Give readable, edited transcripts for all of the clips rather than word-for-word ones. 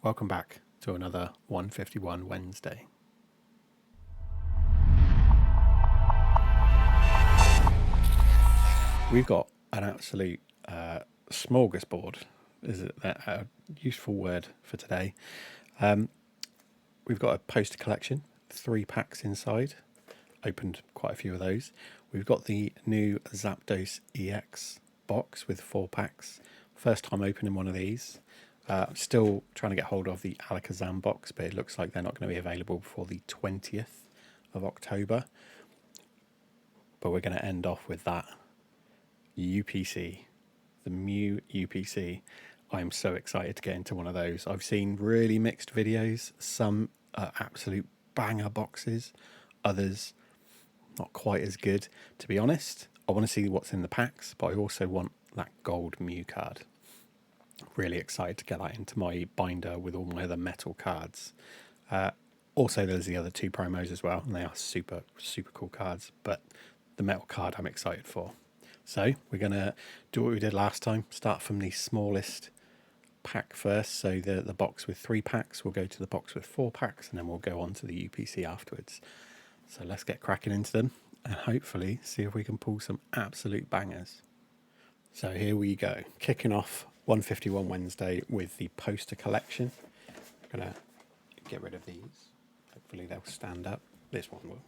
welcome back to another 151 Wednesday. We've got an absolute smorgasbord, is it a useful word for today? We've got a poster collection, 3 packs inside, opened quite a few of those. We've got the new Zapdos EX box with 4 packs. First time opening one of these. I'm still trying to get hold of the Alakazam box, but it looks like they're not going to be available before the 20th of October. But we're going to end off with that UPC, the Mew UPC. I am so excited to get into one of those. I've seen really mixed videos. Some are absolute banger boxes, others not quite as good. To be honest, I want to see what's in the packs, but I also want that gold Mew card. Really excited to get that into my binder with all my other metal cards. Also, there's the other 2 promos as well, and they are super cool cards, but the metal card I'm excited for. So we're going to do what we did last time, start from the smallest pack first. So the box with 3 packs, we'll go to the box with 4 packs, and then we'll go on to the UPC afterwards. So let's get cracking into them and hopefully see if we can pull some absolute bangers. So here we go, kicking off 151 Wednesday with the poster collection. I'm going to get rid of these. Hopefully they'll stand up. This one will.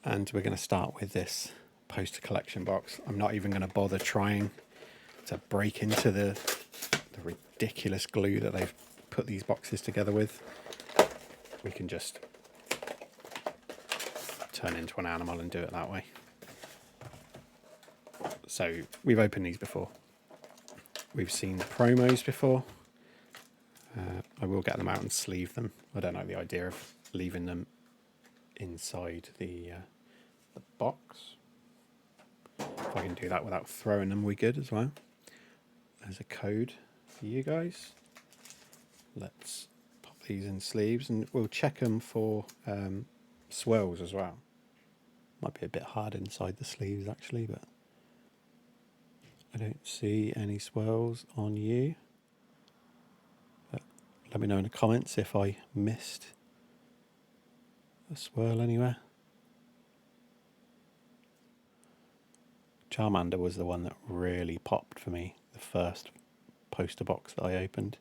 And we're going to start with this poster collection box. I'm not even going to bother trying to break into the ridiculous glue that they've put these boxes together with. We can just turn into an animal and do it that way. So we've opened these before. We've seen the promos before. I will get them out and sleeve them. I don't like the idea of leaving them inside the box. If I can do that without throwing them, we good as well. There's a code for you guys. Let's pop these in sleeves and we'll check them for swirls as well. Might be a bit hard inside the sleeves actually, but I don't see any swirls on you. But let me know in the comments if I missed a swirl anywhere. Charmander was the one that really popped for me, the first poster box that I opened.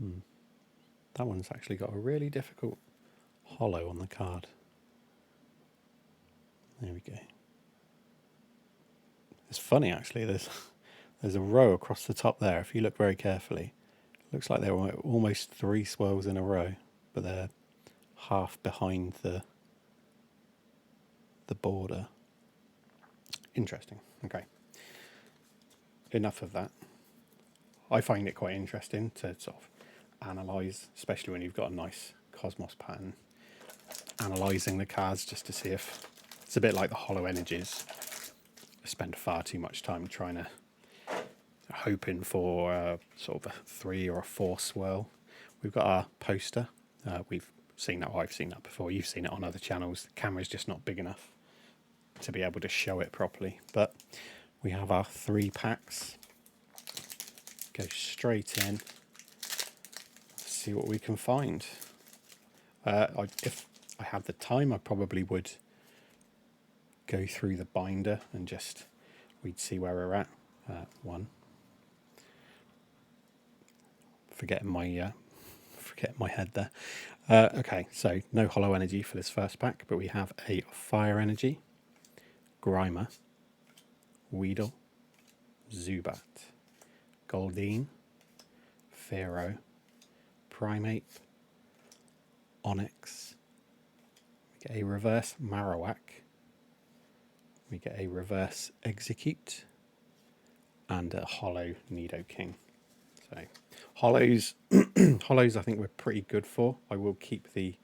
That one's actually got a really difficult hollow on the card. There we go. It's funny actually, there's a row across the top there. If you look very carefully, it looks like there were almost 3 swirls in a row, but they're half behind the border. Interesting. Okay. Enough of that. I find it quite interesting to sort of analyse, especially when you've got a nice Cosmos pattern. Analysing the cards just to see if it's a bit like the hollow energies. I spend far too much time trying to hoping for sort of a 3 or a 4 swirl. We've got our poster. We've seen that. I've seen that before. You've seen it on other channels. The camera's just not big enough to be able to show it properly. But we have our 3 packs. Go straight in. See what we can find. If I had the time, I probably would go through the binder and just we'd see where we're at. One. Forgetting my head there. Okay, so no hollow energy for this first pack, but we have a fire energy, Grimer, Weedle, Zubat, Goldeen, Pharaoh, Primeape, Onyx. We get a reverse Marowak. We get a reverse Execute and a hollow Nidoking. So hollows, hollows I think we're pretty good for. I will keep the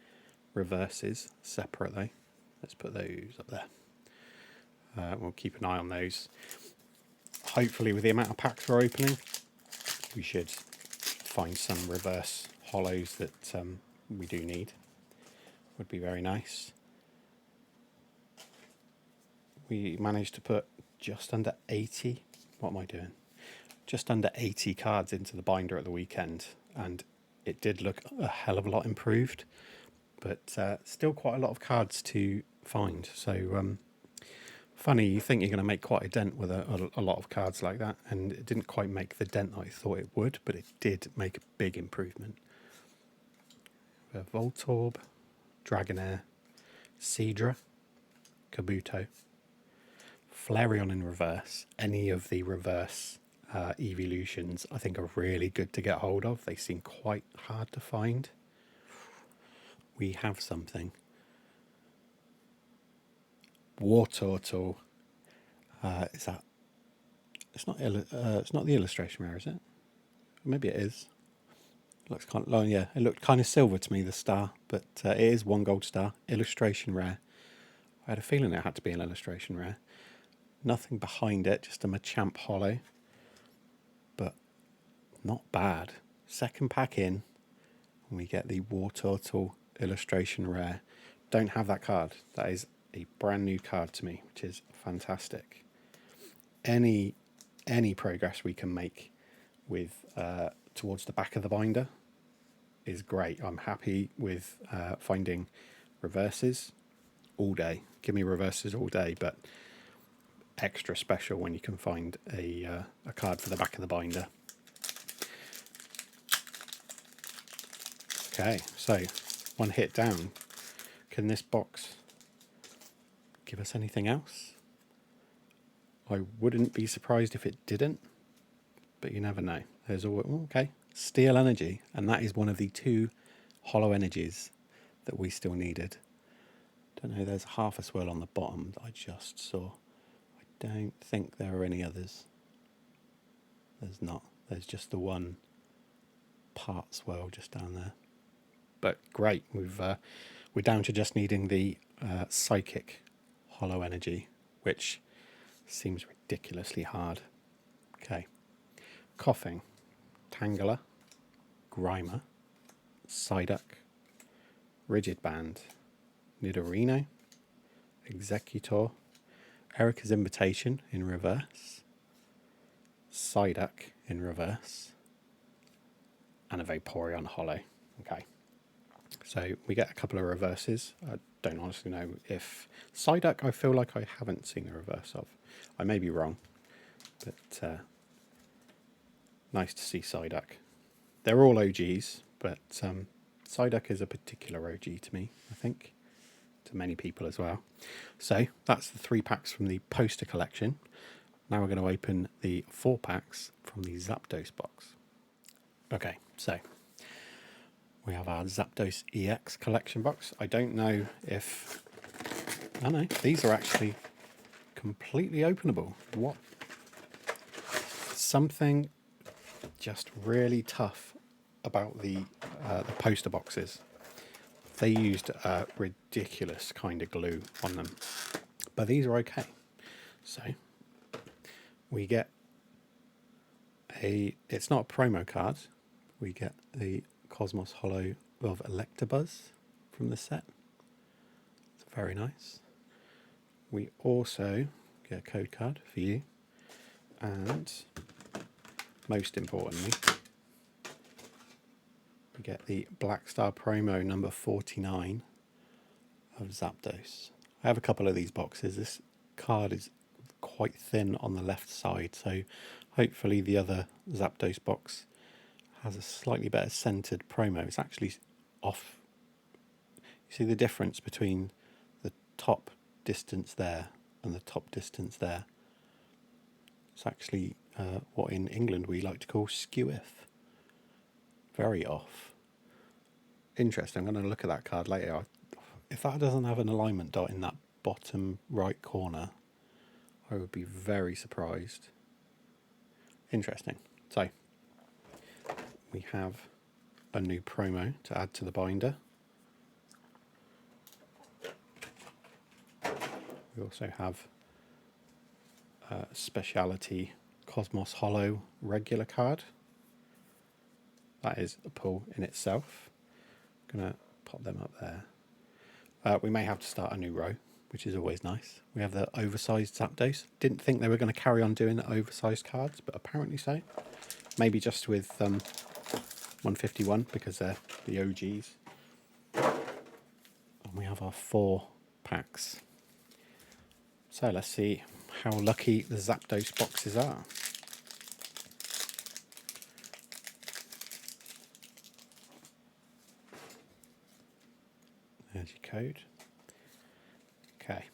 reverses separate though. Let's put those up there. We'll keep an eye on those. Hopefully with the amount of packs we're opening, we should find some reverse hollows that we do need. Would be very nice. We managed to put just under 80. What am I doing? just under 80 cards into the binder at the weekend, and it did look a hell of a lot improved, but still quite a lot of cards to find. So funny, you think you're going to make quite a dent with a lot of cards like that, and it didn't quite make the dent that I thought it would, but it did make a big improvement. Voltorb, Dragonair, Seadra, Kabuto, Flareon in reverse. Any of the reverse evolutions I think are really good to get hold of. They seem quite hard to find. We have something. Wartortle. Is that? It's not. It's not the illustration rare, is it? Maybe it is. Looks kind of. Oh yeah, it looked kind of silver to me, the star, but it is 1 gold star. Illustration rare. I had a feeling it had to be an illustration rare. Nothing behind it, just a Machamp holo, but not bad. Second pack in, and we get the Wartortle illustration rare. Don't have that card. That is a brand new card to me, which is fantastic. Any progress we can make with towards the back of the binder is great. I'm happy with finding reverses all day. Give me reverses all day, but extra special when you can find a card for the back of the binder. Okay, so 1 hit down. Can this box give us anything else? I wouldn't be surprised if it didn't, but you never know. There's always, okay, Steel Energy, and that is one of the 2 holo energies that we still needed. Don't know, there's half a swirl on the bottom that I just saw. I don't think there are any others. There's not. There's just the 1 part swirl just down there. But great, we're down to just needing the Psychic holo energy, which seems ridiculously hard. Okay. Coughing, Tangela, Grimer, Psyduck, Rigid Band, Nidorino, Executor, Erica's Invitation in reverse, Psyduck in reverse, and a Vaporeon holo. Okay. So we get a couple of reverses. I don't honestly know if Psyduck, I feel like I haven't seen the reverse of. I may be wrong, but nice to see Psyduck. They're all OGs, but Psyduck is a particular OG to me, I think, to many people as well. So that's the 3 packs from the poster collection. Now we're going to open the 4 packs from the Zapdos box. Okay, so we have our Zapdos EX collection box. I don't know if... Oh no, these are actually completely openable. What? Something just really tough about the poster boxes. They used a ridiculous kind of glue on them, but these are okay. So we get it's not a promo card. We get the Cosmos Holo of Electabuzz from the set. It's very nice. We also get a code card for you, and most importantly, we get the Black Star promo number 49 of Zapdos. I have a couple of these boxes. This card is quite thin on the left side, so hopefully the other Zapdos box has a slightly better centered promo. It's actually off. You see the difference between the top distance there and the top distance there? It's actually what in England we like to call skew-if. Very off. Interesting. I'm going to look at that card later. If that doesn't have an alignment dot in that bottom right corner, I would be very surprised. Interesting. So we have a new promo to add to the binder. We also have a speciality Cosmos Holo regular card. That is a pull in itself. I'm going to pop them up there. We may have to start a new row which is always nice. We have the oversized Zapdos. Didn't think they were going to carry on doing the oversized cards, but apparently so. Maybe just with 151 because they're the OGs. And we have our 4 packs. So let's see how lucky the Zapdos boxes are. There's your code. Okay.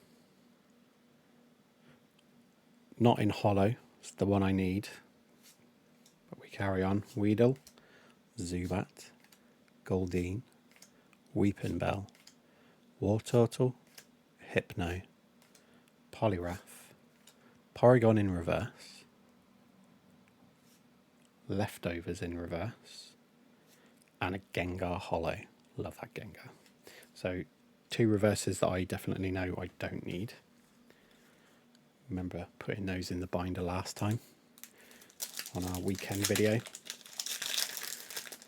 Not in hollow. It's the one I need. But we carry on. Weedle, Zubat, Goldeen, Weepinbell, Wartortle, Hypno, Poliwrath, Porygon in reverse, Leftovers in reverse, and a Gengar Hollow. Love that Gengar. So 2 reverses that I definitely know I don't need. Remember putting those in the binder last time on our weekend video.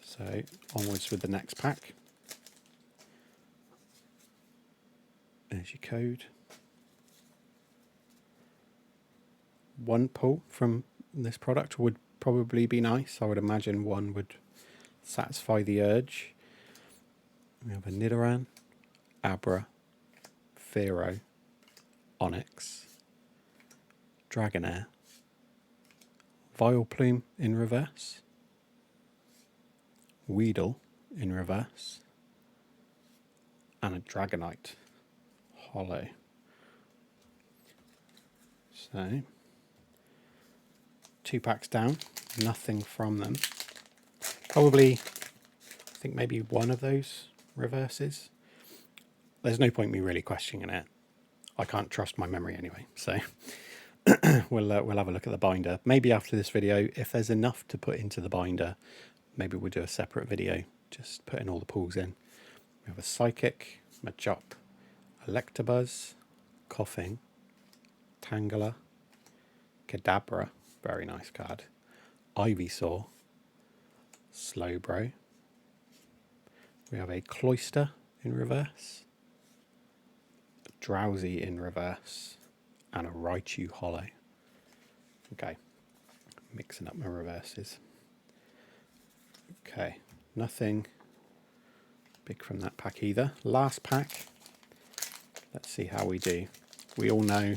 So onwards with the next pack. There's your code. 1 pull from this product would probably be nice. I would imagine 1 would satisfy the urge. We have a Nidoran, Abra, Fearow, Onyx, Dragonair, Vileplume in reverse, Weedle in reverse, and a Dragonite hollow. So 2 packs down, nothing from them. Probably, I think maybe 1 of those reverses. There's no point me really questioning it. I can't trust my memory anyway, so we'll have a look at the binder. Maybe after this video, if there's enough to put into the binder, maybe we'll do a separate video, just putting all the pulls in. We have a Psychic, Machop, Electabuzz, Coughing, Tangela, Kadabra, very nice card, Ivysaur, Slowbro. We have a Cloyster in reverse, a Drowsy in reverse, and a Raichu hollow. Okay, mixing up my reverses. Okay, nothing big from that pack either. Last pack. Let's see how we do. We all know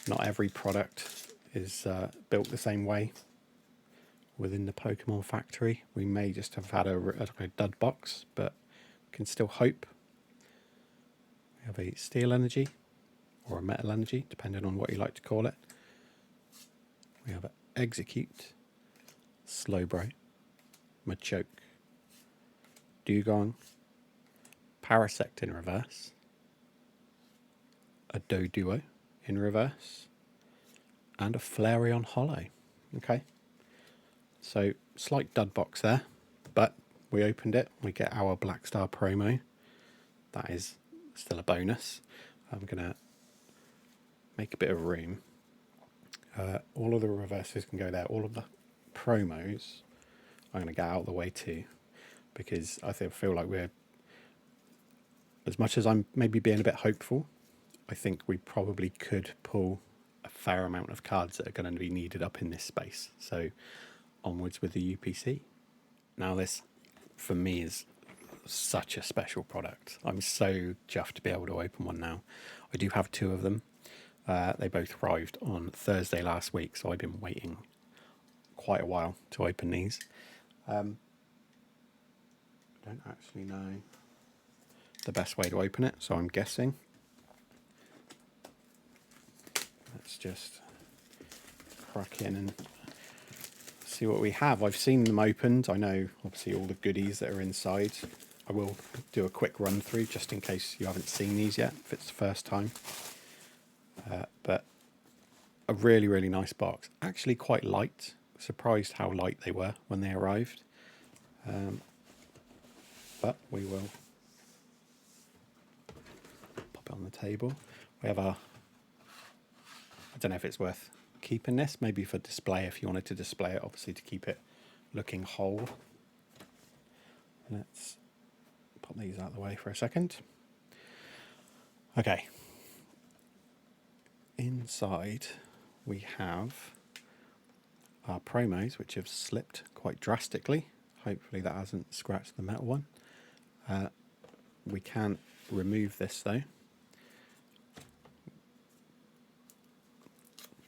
not every product is built the same way within the Pokemon factory. We may just have had a dud box, but can still hope. We have a Steel Energy or a Metal Energy, depending on what you like to call it. We have an Execute, Slowbro, Machoke, Dugong, Parasect in reverse, a Doduo in reverse, and a Flareon hollow. Okay, so slight dud box there, but we opened it. We get our Black Star promo. That is still a bonus. I'm gonna make a bit of room. All of the reverses can go there. All of the promos I'm going to get out of the way too, because I feel like we're, as much as I'm maybe being a bit hopeful, I think we probably could pull a fair amount of cards that are going to be needed up in this space. So onwards with the UPC. Now this, for me, is such a special product. I'm so chuffed to be able to open one now. I do have 2 of them. They both arrived on Thursday last week, so I've been waiting quite a while to open these. I don't actually know the best way to open it, so I'm guessing. Let's just crack in and see what we have. I've seen them opened. I know, obviously, all the goodies that are inside. I will do a quick run through just in case you haven't seen these yet, if it's the first time. But a really, really nice box. Actually quite light. Surprised how light they were when they arrived. But we will pop it on the table. We have our, I don't know if it's worth keeping this, maybe for display if you wanted to display it, obviously to keep it looking whole. Let's pop these out of the way for a second. Okay, inside we have our promos, which have slipped quite drastically. Hopefully that hasn't scratched the metal one. We can remove this though.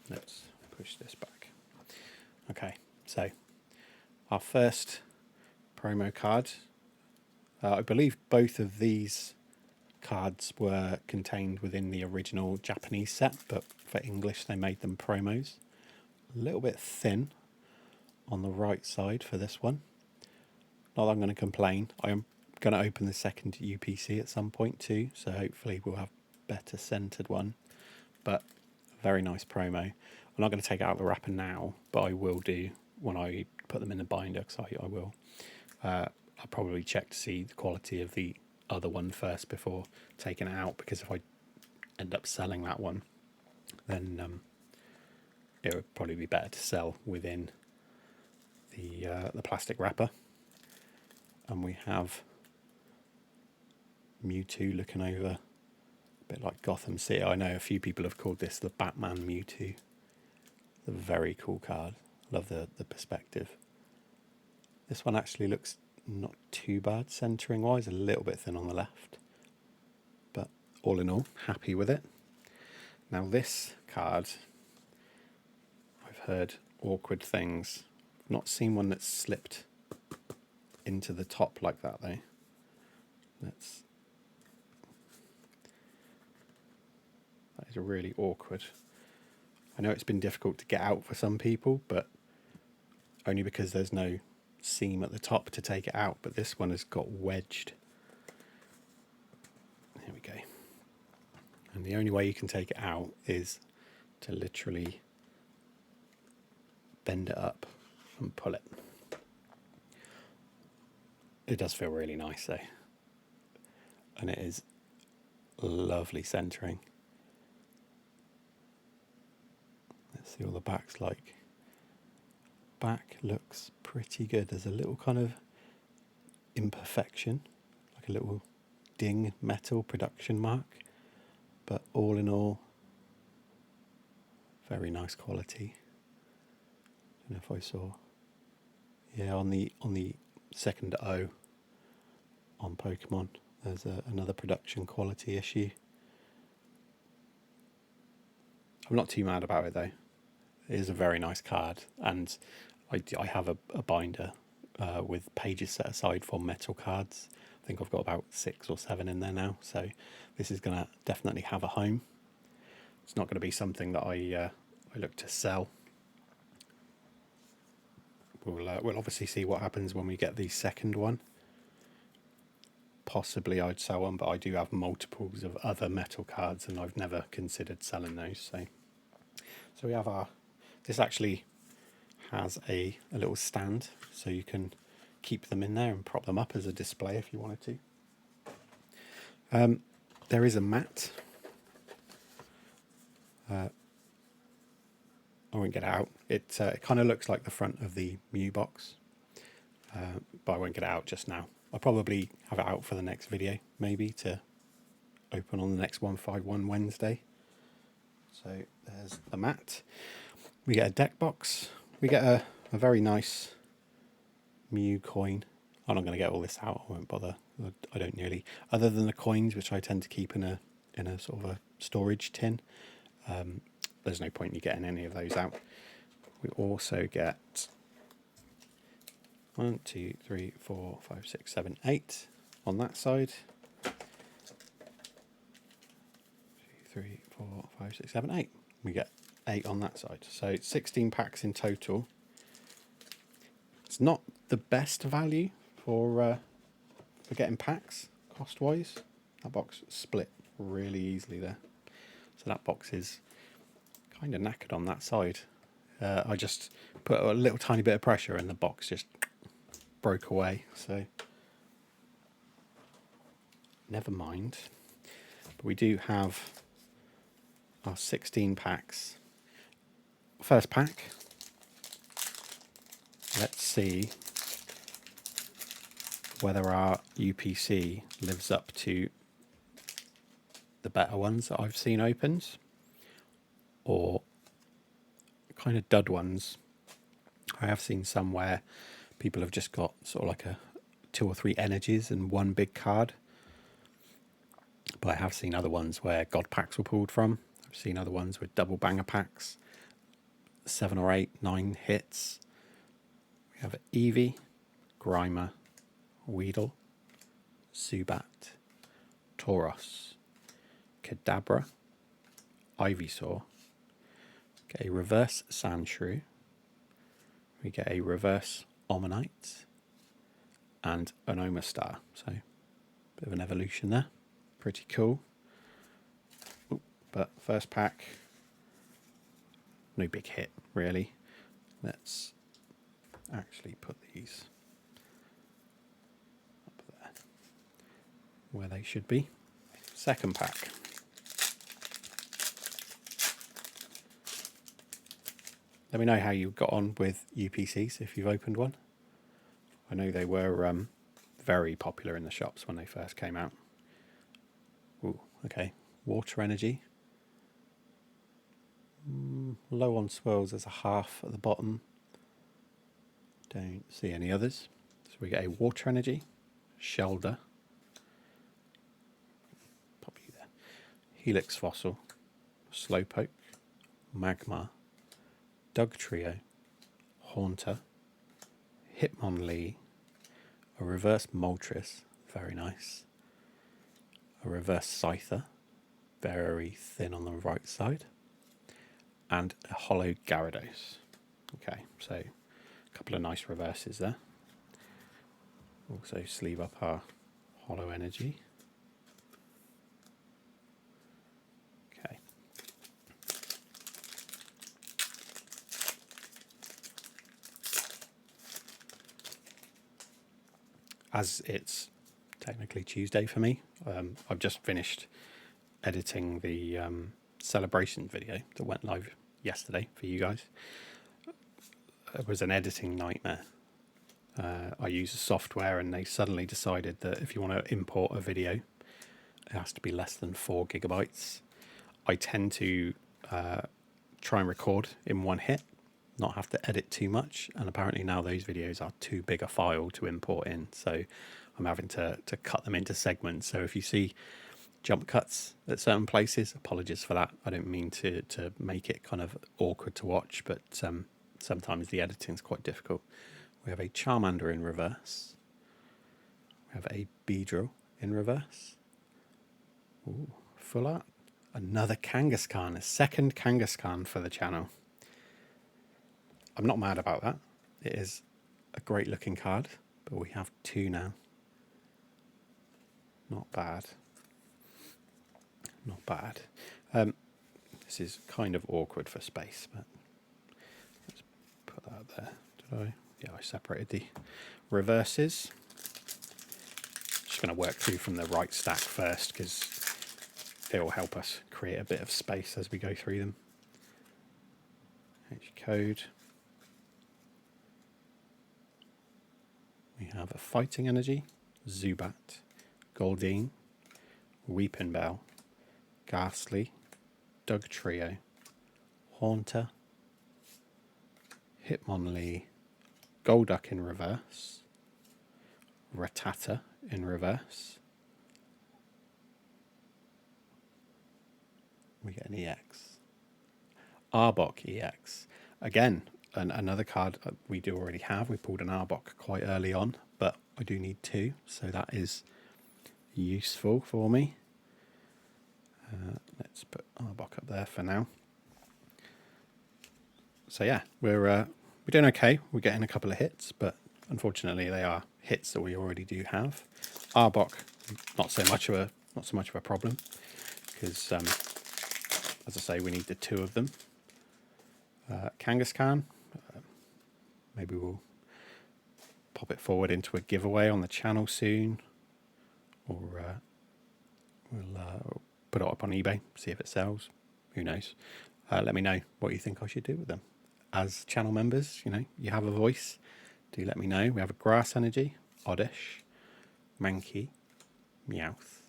Let's push this back. Okay, so our first promo card. I believe both of these cards were contained within the original Japanese set, but for English they made them promos. A little bit thin on the right side for this one. Not that I'm going to complain. I am going to open the second UPC at some point too, so hopefully we'll have a better centered one. But very nice promo. I'm not going to take out the wrapper now, but I will do when I put them in the binder, because I will. I'll probably check to see the quality of the other one first before taking it out, because if I end up selling that one, then it would probably be better to sell within the plastic wrapper. And we have Mewtwo looking over a bit like Gotham City. I know a few people have called this the Batman Mewtwo. It's a very cool card. Love the perspective. This one actually looks not too bad centering wise, a little bit thin on the left, but all in all, happy with it. Now this card, I've heard awkward things. I've not seen one that's slipped into the top like that though. That is really awkward. I know it's been difficult to get out for some people, but only because there's no seam at the top to take it out, but this one has got wedged. There we go. And the only way you can take it out is to literally bend it up and pull it. It does feel really nice though, and it is lovely centering. Let's see what the back's like. Back looks pretty good. There's a little kind of imperfection, like a little ding metal production mark, but all in all, very nice quality. I don't know if I saw, yeah, on the second O on Pokemon, there's another production quality issue. I'm not too mad about it though. It is a very nice card, and I have a binder with pages set aside for metal cards. I think I've got about 6 or 7 in there now, so this is going to definitely have a home. It's not going to be something that I look to sell. We'll obviously see what happens when we get the second one. Possibly I'd sell one, but I do have multiples of other metal cards, and I've never considered selling those. So we have this actually has a little stand, so you can keep them in there and prop them up as a display if you wanted to. There is a mat. I won't get it out. It kind of looks like the front of the Mew box, but I won't get it out just now. I'll probably have it out for the next video, maybe, to open on the next 151 Wednesday. So there's the mat. We get a deck box. We get a very nice Mew coin. I'm not going to get all this out. I won't bother. I don't nearly. Other than the coins, which I tend to keep in a sort of a storage tin. There's no point in you getting any of those out. We also get 1, 2, 3, 4, 5, 6, 7, 8 on that side. 2, 3, 4, 5, 6, 7, 8. We get 8 on that side. So 16 packs in total. It's not the best value for getting packs cost-wise. That box split really easily there. So that box is kind of knackered on that side. I just put a little tiny bit of pressure and the box just broke away. So never mind. But we do have our 16 packs. First pack. Let's see whether our UPC lives up to the better ones that I've seen opened, or kind of dud ones. I have seen some where people have just got sort of like a 2 or 3 energies and one big card. But I have seen other ones where God packs were pulled from. I've seen other ones with double banger packs, 7 or 8, 9 hits. We have Eevee, Grimer, Weedle, Zubat, Tauros, Kadabra, Ivysaur. Get a reverse Sandshrew. We get a reverse Omanyte and an Omastar. So, bit of an evolution there. Pretty cool. Ooh, but first pack, no big hit really. Let's actually put these up there where they should be. Second pack. Let me know how you got on with UPCs if you've opened one. I know they were very popular in the shops when they first came out. Ooh, okay. Water energy. Low on swirls, there's a half at the bottom. Don't see any others. So we get a water energy, Shelder, pop you there, Helix Fossil, Slowpoke, Magmar, Dugtrio, Haunter, Hitmonlee, a reverse Moltres, very nice, a reverse Scyther, very thin on the right side, and a hollow Gyarados. Okay, so a couple of nice reverses there. Also sleeve up our hollow energy. Okay. As it's technically Tuesday for me, I've just finished editing the celebration video that went live yesterday for you guys. It was an editing nightmare. I use a software and they suddenly decided that if you want to import a video, it has to be less than 4 gigabytes. I tend to try and record in one hit, not have to edit too much, and apparently now those videos are too big a file to import in, so I'm having to cut them into segments. So if you see jump cuts at certain places, apologies for that. I don't mean to make it kind of awkward to watch, but sometimes the editing is quite difficult. We have a Charmander in reverse. We have a Beedrill in reverse. Ooh, full art. Another Kangaskhan, a second Kangaskhan for the channel. I'm not mad about that. It is a great looking card, but we have 2 now. Not bad. Not bad. This is kind of awkward for space, but let's put that there. Did I? Yeah, I separated the reverses. Just going to work through from the right stack first because it will help us create a bit of space as we go through them. H code. We have a Fighting Energy, Zubat, Goldeen, Weepinbell, Ghastly, Dugtrio, Haunter, Hitmonlee, Golduck in reverse, Rattata in reverse. We get an EX. Arbok EX. Again, another card we do already have. We pulled an Arbok quite early on, but I do need 2, so that is useful for me. Let's put Arbok up there for now. So yeah, we're doing okay. We're getting a couple of hits, but unfortunately they are hits that we already do have. Arbok, not so much of a problem because, as I say, we need the 2 of them. Kangaskhan, maybe we'll pop it forward into a giveaway on the channel soon, or we'll put it up on eBay, see if it sells. Who knows? Let me know what you think I should do with them. As channel members, you know, you have a voice. Do let me know. We have a Grass Energy, Oddish, Mankey, Meowth,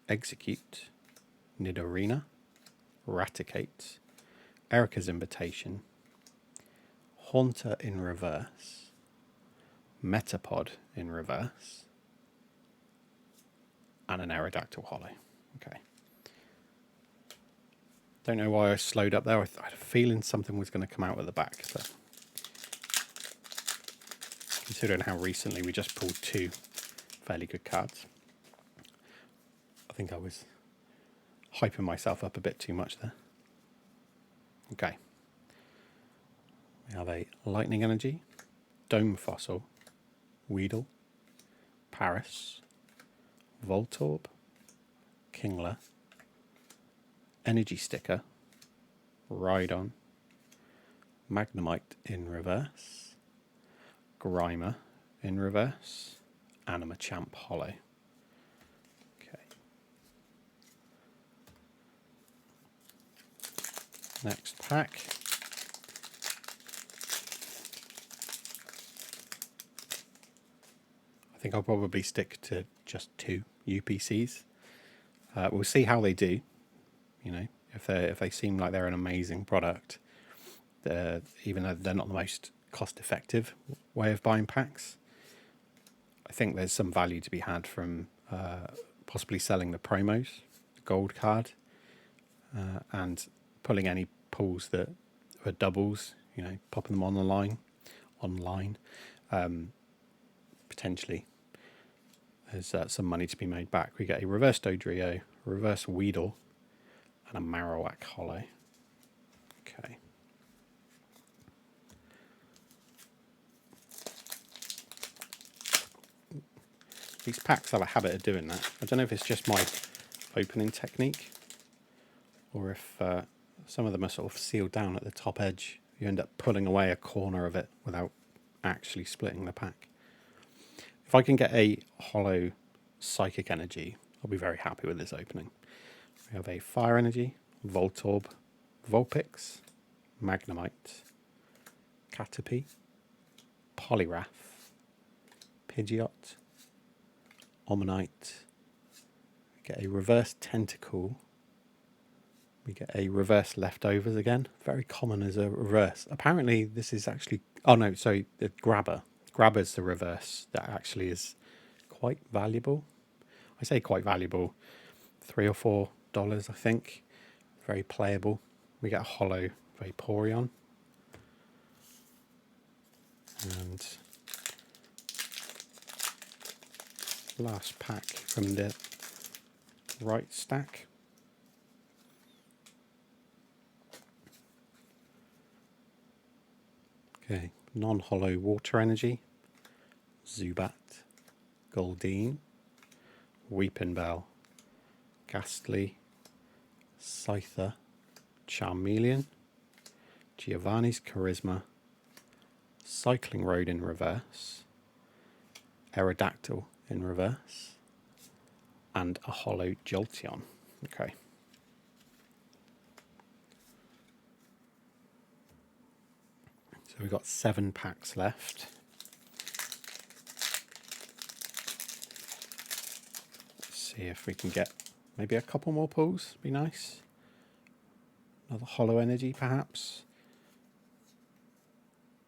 Execute, Nidorina, Raticate, Erica's Invitation, Haunter in reverse, Metapod in reverse, and an Aerodactyl holo. Okay. Don't know why I slowed up there. I had a feeling something was going to come out at the back, but considering how recently we just pulled 2 fairly good cards, I think I was hyping myself up a bit too much there. Okay. We have a Lightning Energy, Dome Fossil, Weedle, Paris, Voltorb, Kingler, Energy Sticker, Rhydon, Magnemite in reverse, Grimer in reverse, and a Machamp holo. Okay. Next pack. I think I'll probably stick to just 2 UPCs. We'll see how they do. You know, if they seem like they're an amazing product, even though they're not the most cost-effective way of buying packs, I think there's some value to be had from possibly selling the promos, the gold card, and pulling any pulls that are doubles. You know, popping them online, potentially. There's some money to be made back. We get a reverse Dodrio, reverse Weedle, and a Marowak holo. Okay. These packs have a habit of doing that. I don't know if it's just my opening technique, or if some of them are sort of sealed down at the top edge. You end up pulling away a corner of it without actually splitting the pack. If I can get a holo Psychic Energy, I'll be very happy with this opening. We have a Fire Energy, Voltorb, Vulpix, Magnemite, Caterpie, Poliwrath, Pidgeot, Omanyte. We get a reverse Tentacool. We get a reverse Leftovers again. Very common as a reverse. Apparently this is actually... Oh no, sorry, the Grabber. Grabber's the reverse. That actually is quite valuable. I say quite valuable. $3 or $4, I think. Very playable. We get a holo Vaporeon. And last pack from the right stack. Okay, non-holo Water Energy, Zubat, Goldeen, Weepinbell, Ghastly, Scyther, Charmeleon, Giovanni's Charisma, Cycling Road in reverse, Aerodactyl in reverse, and a holo Jolteon. Okay. So we've got 7 packs left. Let's see if we can get maybe a couple more pulls. Be nice. Another holo energy, perhaps.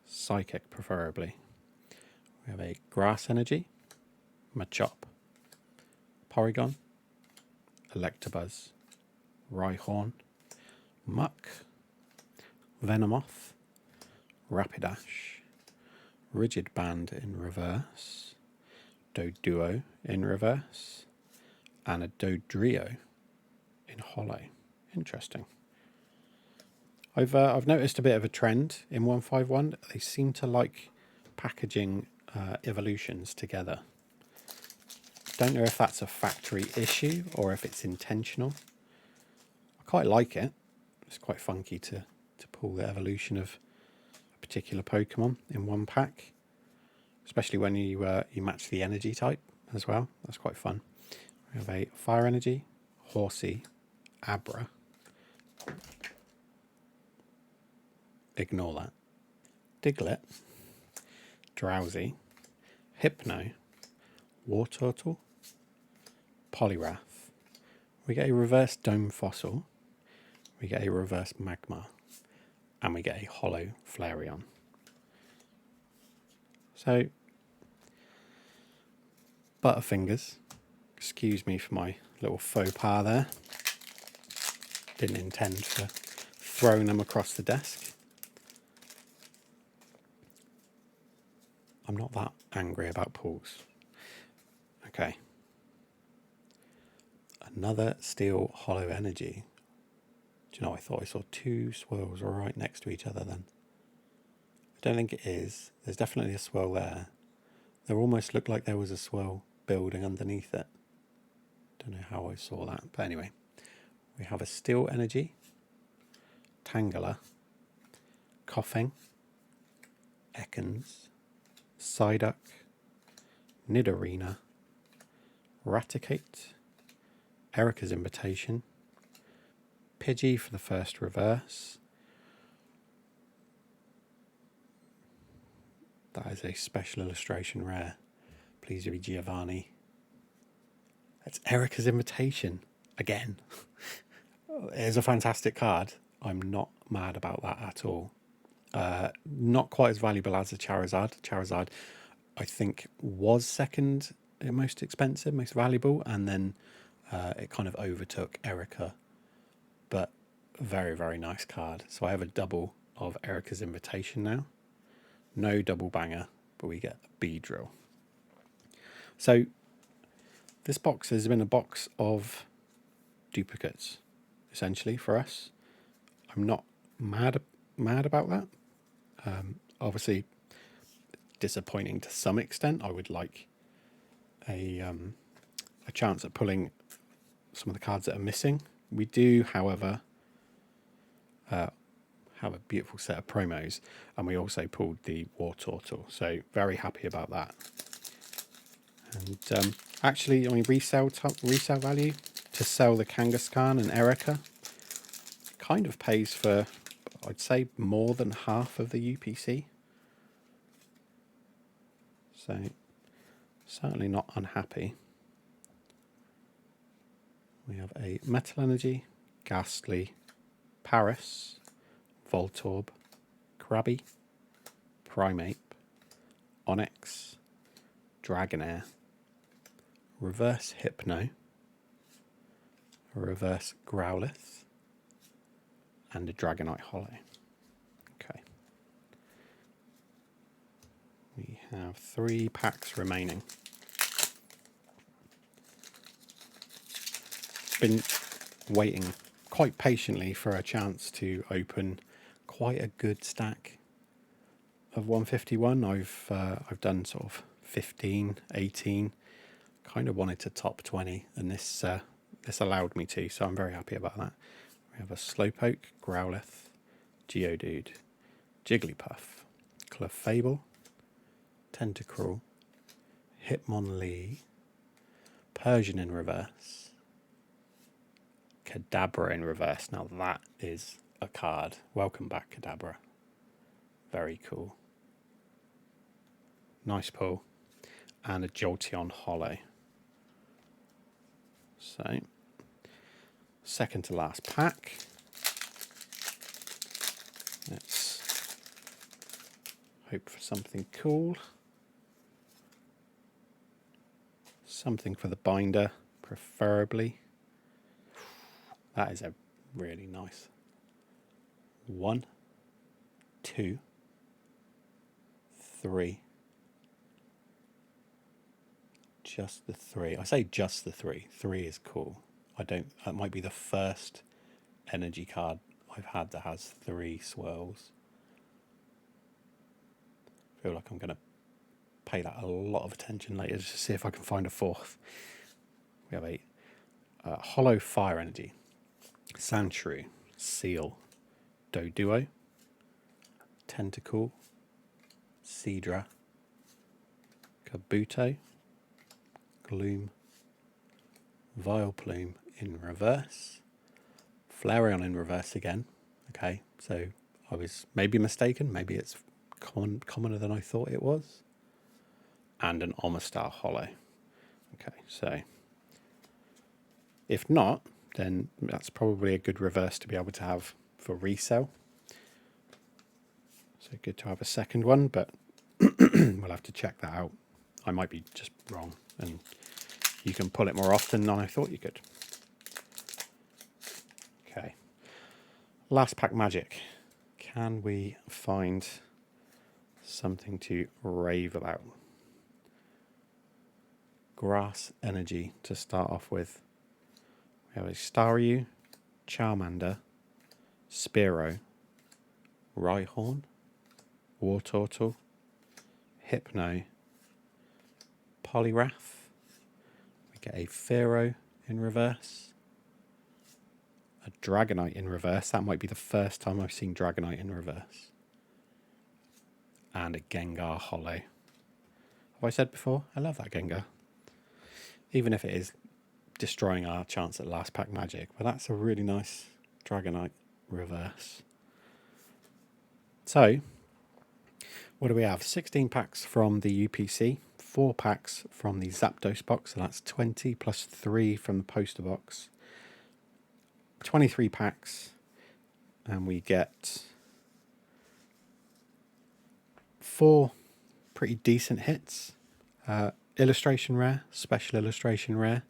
Psychic, preferably. We have a Grass Energy, Machop, Porygon, Electabuzz, Rhyhorn, Muck, Venomoth, Rapidash, Rigid Band in reverse, Doduo in reverse, and a Dodrio in holo. Interesting. I've noticed a bit of a trend in 151. They seem to like packaging evolutions together. Don't know if that's a factory issue or if it's intentional. I quite like it. It's quite funky to pull the evolution of a particular Pokemon in one pack, especially when you match the energy type as well. That's quite fun. We have a Fire Energy, Horsey, Abra. Ignore that. Diglett, Drowsy, Hypno, Wartortle, Poliwrath. We get a reverse Dome Fossil. We get a reverse Magmar. And we get a holo Flareon. So, Butterfingers. Excuse me for my little faux pas there. Didn't intend for throwing them across the desk. I'm not that angry about pulls. Okay. Another Steel Holo Energy. Do you know, I thought I saw two swirls right next to each other then. I don't think it is. There's definitely a swirl there. There almost looked like there was a swirl building underneath it. Don't know how I saw that. But anyway, we have a Steel Energy, Tangela, Coughing, Ekans, Psyduck, Nidorina, Raticate, Erica's Invitation, Pidgey for the first reverse. That is a special illustration rare. Please be Giovanni. That's Erica's Invitation. Again. It is a fantastic card. I'm not mad about that at all. Not quite as valuable as a Charizard. Charizard, I think, was second most expensive, most valuable, and then it kind of overtook Erica. But very, very nice card. So I have a double of Erica's Invitation now. No double banger, but we get a Beedrill. So this box has been a box of duplicates, essentially, for us. I'm not mad about that. Obviously, disappointing to some extent. I would like a chance at pulling some of the cards that are missing. We do, however, have a beautiful set of promos, and we also pulled the War Turtle, so very happy about that. And actually, I mean, resale value to sell the Kangaskhan and Erica kind of pays for, I'd say, more than half of the UPC. So certainly not unhappy. We have a Metal Energy, Ghastly, Paris, Voltorb, Krabby, Primeape, Onyx, Dragonair, Reverse Hypno, a Reverse Growlithe, and a Dragonite Holo. Okay. We have 3 packs remaining. Been waiting quite patiently for a chance to open quite a good stack of 151. I've done sort of 15, 18. Kind of wanted to top 20, and this allowed me to, so I'm very happy about that. We have a Slowpoke, Growlithe, Geodude, Jigglypuff, Clefable, Tentacruel, Hitmonlee, Persian in reverse, Kadabra in reverse. Now that is a card. Welcome back, Kadabra. Very cool. Nice pull. And a Jolteon Holo. So, second to last pack. Let's hope for something cool. Something for the binder, preferably. That is a really nice 1, 2, 3. Just the 3. I say just the 3. 3 is cool. That might be the first energy card I've had that has 3 swirls. I feel like I'm going to pay that a lot of attention later just to see if I can find a 4th. We have a Holo Fire Energy, Sandshrew, Seal, Doduo, Tentacool, Seadra, Kabuto, Gloom, Vileplume in reverse, Flareon in reverse again. Okay, so I was maybe mistaken. Maybe it's commoner than I thought it was. And an Omastar Holo. Okay, so if not, then that's probably a good reverse to be able to have for resale. So good to have a second one, but we'll have to check that out. I might be just wrong, and you can pull it more often than I thought you could. Okay. Last pack magic. Can we find something to rave about? Grass energy to start off with. We have a Staryu, Charmander, Spearow, Rhyhorn, Wartortle, Hypno, Poliwrath. We get a Fearow in reverse, a Dragonite in reverse. That might be the first time I've seen Dragonite in reverse. And a Gengar Holo. Have I said before? I love that Gengar. Even if it is destroying our chance at last pack magic. But that's a really nice Dragonite reverse. So, what do we have? 16 packs from the UPC, 4 packs from the Zapdos box, so that's 20 plus 3 from the poster box. 23 packs, and we get 4 pretty decent hits. Illustration rare, special illustration rare,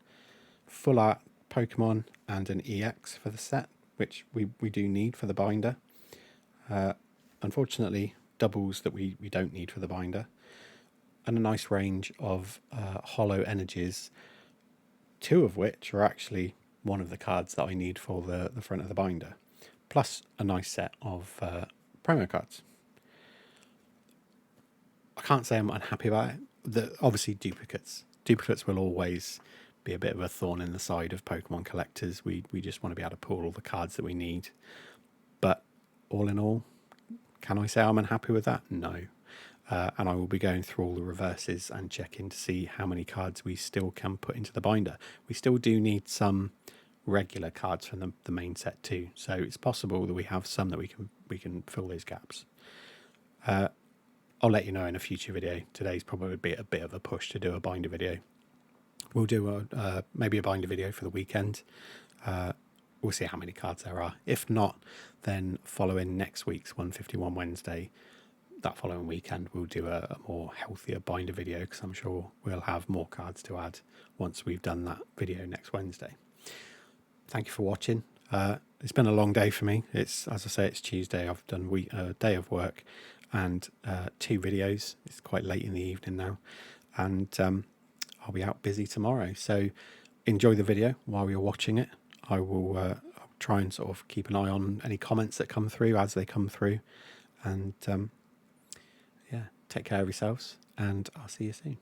full art Pokemon, and an EX for the set, which we do need for the binder. Unfortunately, doubles that we don't need for the binder, and a nice range of holo energies, 2 of which are actually one of the cards that I need for the front of the binder, plus a nice set of promo cards. I can't say I'm unhappy about it. Obviously, duplicates will always be a bit of a thorn in the side of Pokemon collectors. We just want to be able to pull all the cards that we need. But all in all, can I say I'm unhappy with that? No. And I will be going through all the reverses and checking to see how many cards we still can put into the binder. We still do need some regular cards from the main set too. So it's possible that we have some that we can fill those gaps. I'll let you know in a future video. Today's probably a bit of a push to do a binder video. We'll do maybe a binder video for the weekend. We'll see how many cards there are. If not, then following next week's 151 Wednesday, that following weekend, we'll do a more healthier binder video, because I'm sure we'll have more cards to add once we've done that video next Wednesday. Thank you for watching. It's been a long day for me. As I say, it's Tuesday. I've done a day of work and 2 videos. It's quite late in the evening now, and I'll be out busy tomorrow. So enjoy the video while you're watching it. I will I'll try and sort of keep an eye on any comments that come through as they come through, and yeah, take care of yourselves, and I'll see you soon.